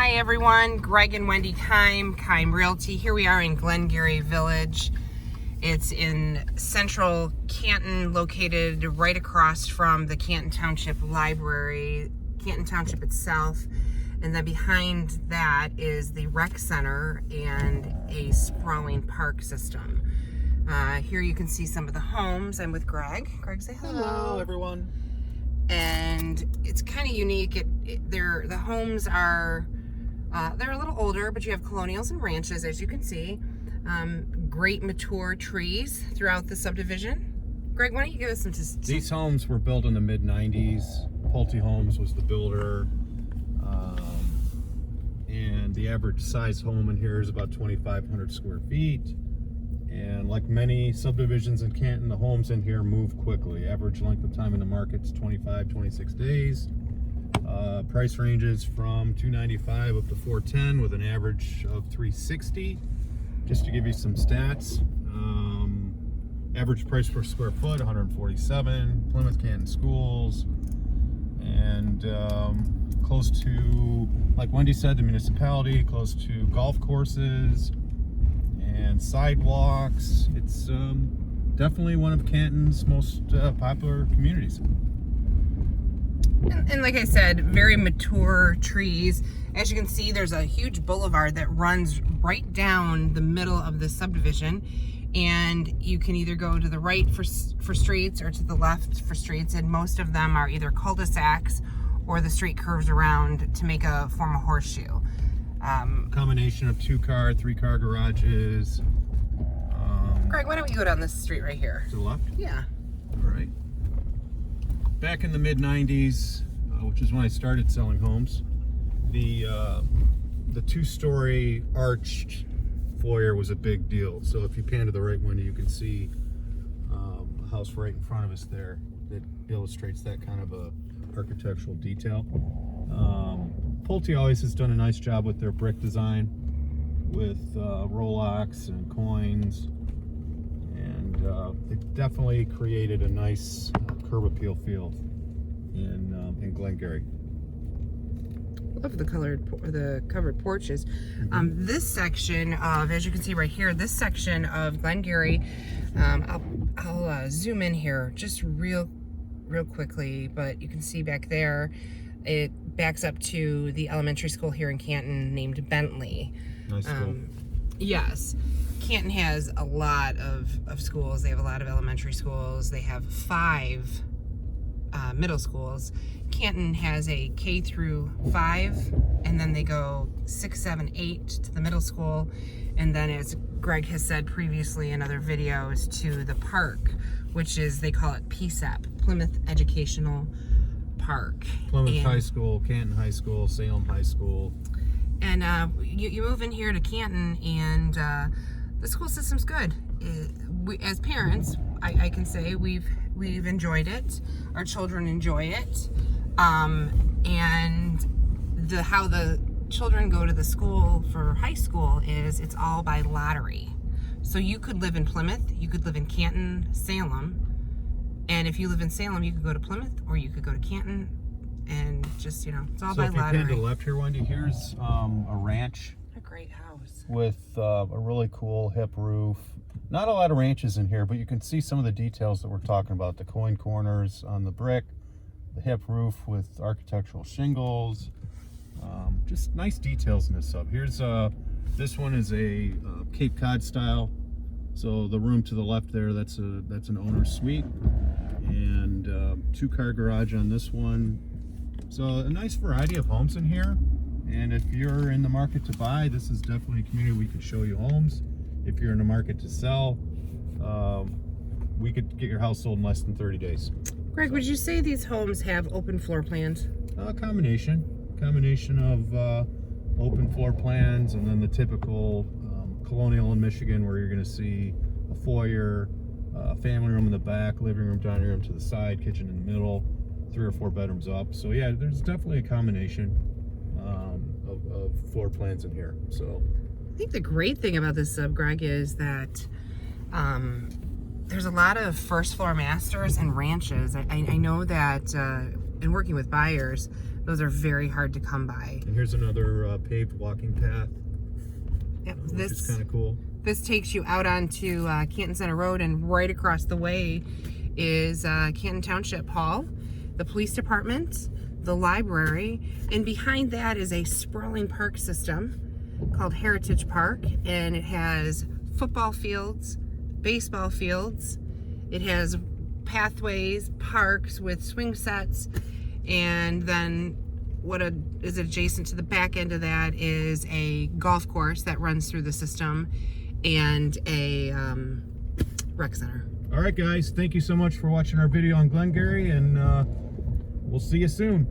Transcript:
Hi everyone, Greg and Wendy Keim Realty. Here we are in Glengarry Village. It's in central Canton, located right across from the Canton Township Library, Canton Township itself. And then behind that is the rec center and a sprawling park system. Here you can see some of the homes. I'm with Greg. Greg, say hello. Hello, everyone. And it's kind of unique. The homes are they're a little older, but you have colonials and ranches, as you can see. Great mature trees throughout the subdivision. Greg, why don't you give us some... These homes were built in the mid-90s. Pulte Homes was the builder. And the average size home in here is about 2,500 square feet. And like many subdivisions in Canton, the homes in here move quickly. Average length of time in the market is 26 days. Price ranges from $295 up to $410 with an average of $360. Just to give you some stats, average price per square foot, $147. Plymouth Canton Schools, and close to, like Wendy said, the municipality, close to golf courses and sidewalks. It's definitely one of Canton's most popular communities. And like I said, very mature trees. As you can see, there's a huge boulevard that runs right down the middle of the subdivision. And you can either go to the right for streets or to the left for streets. And most of them are either cul-de-sacs or the street curves around to make a form of horseshoe. Combination of 2-car, 3-car garages. Greg, why don't we go down this street right here? To the left? Yeah. All right. Back in the mid-90s, which is when I started selling homes, the 2-story arched foyer was a big deal. So if you pan to the right window, you can see a house right in front of us there that illustrates that kind of a architectural detail. Pulte always has done a nice job with their brick design, with Rolox and coins, and it definitely created a nice curb appeal feel in Glengarry. Love the covered porches. This section of, as you can see right here, this section of Glengarry, I'll zoom in here just real quickly, but you can see back there, it backs up to the elementary school here in Canton named Bentley. Nice school. Yes. Canton has a lot of schools. They have a lot of elementary schools. They have 5 middle schools. Canton has a K through 5, and then they go 6, 7, 8 to the middle school, and then, as Greg has said previously in other videos, to the park, which is, they call it PSEP, Plymouth Educational Park. Plymouth High School, Canton High School, Salem High School. And you move in here to Canton, and the school system's good. We, as parents, I can say we've enjoyed it. Our children enjoy it. And how the children go to the school for high school is it's all by lottery. So you could live in Plymouth, you could live in Canton, Salem, and if you live in Salem, you could go to Plymouth or you could go to Canton, and just, it's all by lottery. So if you pan to the left here, Wendy, here's a ranch. A great house. With a really cool hip roof. Not a lot of ranches in here, but you can see some of the details that we're talking about. The coin corners on the brick, the hip roof with architectural shingles. Just nice details in this sub. Here's this one is a Cape Cod style. So the room to the left there, that's an owner's suite, and 2-car garage on this one. So a nice variety of homes in here. And if you're in the market to buy, this is definitely a community we could show you homes. If you're in the market to sell, we could get your house sold in less than 30 days. Greg, would you say these homes have open floor plans? A combination of open floor plans, and then the typical colonial in Michigan, where you're going to see a foyer, a family room in the back, living room, dining room to the side, kitchen in the middle, 3 or 4 bedrooms up. So yeah, there's definitely a combination of floor plans in here. So I think the great thing about this sub, Greg, is that there's a lot of first floor masters and ranches. I know that in working with buyers Those are very hard to come by. And here's another paved walking path, Yep, which is kind of cool. This takes you out onto Canton Center Road, and right across the way is Canton Township Hall, the police department, the library, and behind that is a sprawling park system called Heritage Park, and it has football fields, baseball fields, it has pathways, parks with swing sets, and then what is adjacent to the back end of that is a golf course that runs through the system and a rec center. All right, guys, thank you so much for watching our video on Glengarry, and we'll see you soon.